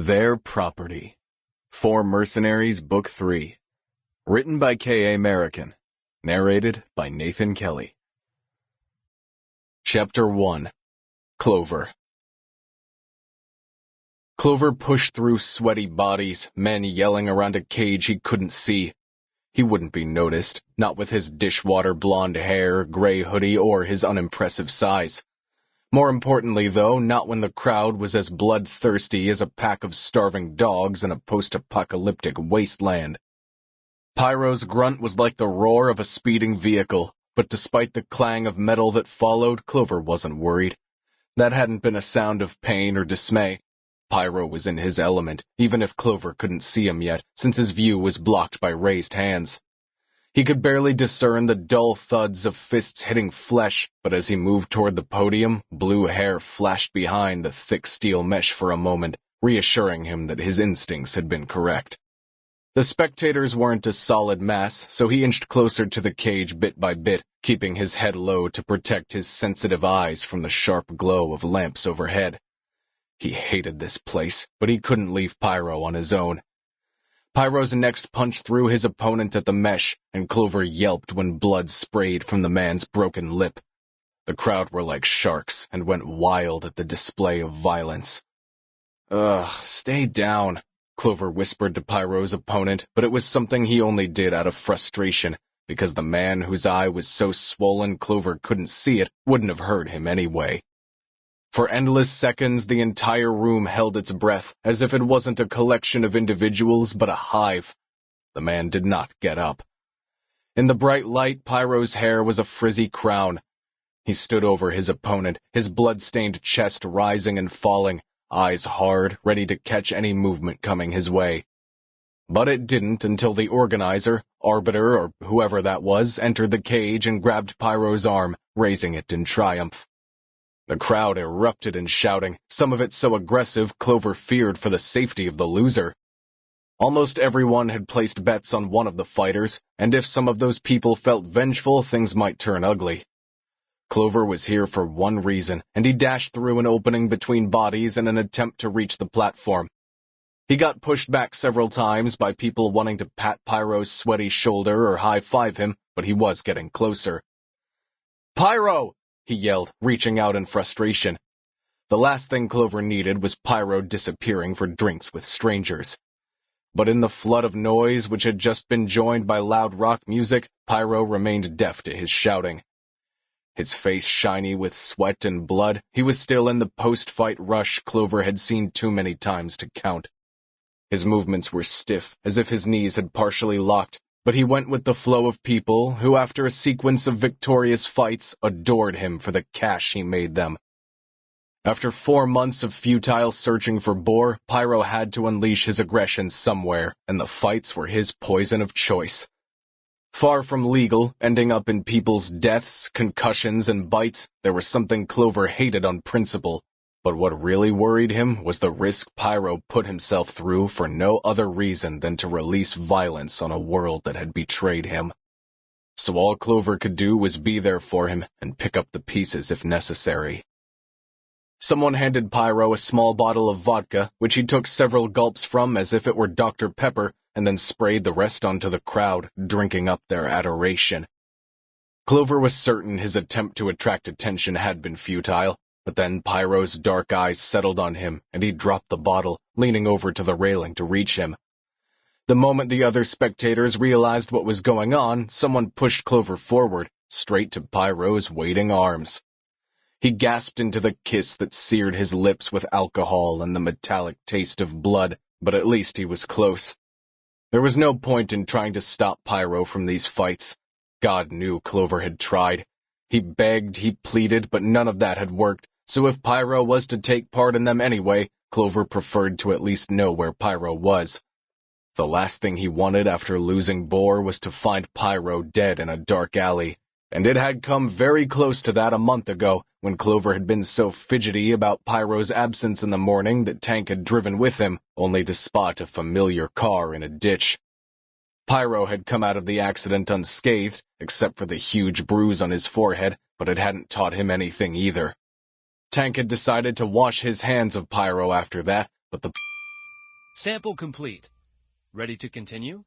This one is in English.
Their Property. For Mercenaries, Book 3. Written by K.A. Merikan. Narrated by Nathan Kelly. Chapter 1. Clover. Clover pushed through sweaty bodies, men yelling around a cage he couldn't see. He wouldn't be noticed, not with his dishwater blonde hair, gray hoodie, or his unimpressive size. More importantly, though, not when the crowd was as bloodthirsty as a pack of starving dogs in a post-apocalyptic wasteland. Pyro's grunt was like the roar of a speeding vehicle, but despite the clang of metal that followed, Clover wasn't worried. That hadn't been a sound of pain or dismay. Pyro was in his element, even if Clover couldn't see him yet, since his view was blocked by raised hands. He could barely discern the dull thuds of fists hitting flesh, but as he moved toward the podium, blue hair flashed behind the thick steel mesh for a moment, reassuring him that his instincts had been correct. The spectators weren't a solid mass, so he inched closer to the cage bit by bit, keeping his head low to protect his sensitive eyes from the sharp glow of lamps overhead. He hated this place, but he couldn't leave Pyro on his own. Pyro's next punch threw his opponent at the mesh, and Clover yelped when blood sprayed from the man's broken lip. The crowd were like sharks and went wild at the display of violence. Stay down, Clover whispered to Pyro's opponent, but it was something he only did out of frustration, because the man whose eye was so swollen Clover couldn't see it wouldn't have heard him anyway. For endless seconds, the entire room held its breath, as if it wasn't a collection of individuals, but a hive. The man did not get up. In the bright light, Pyro's hair was a frizzy crown. He stood over his opponent, his blood-stained chest rising and falling, eyes hard, ready to catch any movement coming his way. But it didn't until the organizer, arbiter, or whoever that was, entered the cage and grabbed Pyro's arm, raising it in triumph. The crowd erupted in shouting, some of it so aggressive Clover feared for the safety of the loser. Almost everyone had placed bets on one of the fighters, and if some of those people felt vengeful, things might turn ugly. Clover was here for one reason, and he dashed through an opening between bodies in an attempt to reach the platform. He got pushed back several times by people wanting to pat Pyro's sweaty shoulder or high-five him, but he was getting closer. "Pyro!" he yelled, reaching out in frustration. The last thing Clover needed was Pyro disappearing for drinks with strangers. But in the flood of noise which had just been joined by loud rock music, Pyro remained deaf to his shouting. His face shiny with sweat and blood, he was still in the post-fight rush Clover had seen too many times to count. His movements were stiff, as if his knees had partially locked, but he went with the flow of people who, after a sequence of victorious fights, adored him for the cash he made them. After 4 months of futile searching for Boar, Pyro had to unleash his aggression somewhere, and the fights were his poison of choice. Far from legal, ending up in people's deaths, concussions, and bites, there was something Clover hated on principle. But what really worried him was the risk Pyro put himself through for no other reason than to release violence on a world that had betrayed him. So all Clover could do was be there for him and pick up the pieces if necessary. Someone handed Pyro a small bottle of vodka, which he took several gulps from as if it were Dr. Pepper, and then sprayed the rest onto the crowd, drinking up their adoration. Clover was certain his attempt to attract attention had been futile. But then Pyro's dark eyes settled on him, and he dropped the bottle, leaning over to the railing to reach him. The moment the other spectators realized what was going on, someone pushed Clover forward, straight to Pyro's waiting arms. He gasped into the kiss that seared his lips with alcohol and the metallic taste of blood, but at least he was close. There was no point in trying to stop Pyro from these fights. God knew Clover had tried. He begged, he pleaded, but none of that had worked. So if Pyro was to take part in them anyway, Clover preferred to at least know where Pyro was. The last thing he wanted after losing Boar was to find Pyro dead in a dark alley, and it had come very close to that a month ago, when Clover had been so fidgety about Pyro's absence in the morning that Tank had driven with him, only to spot a familiar car in a ditch. Pyro had come out of the accident unscathed, except for the huge bruise on his forehead, but it hadn't taught him anything either. Tank had decided to wash his hands of Pyro after that, but the Sample complete. Ready to continue?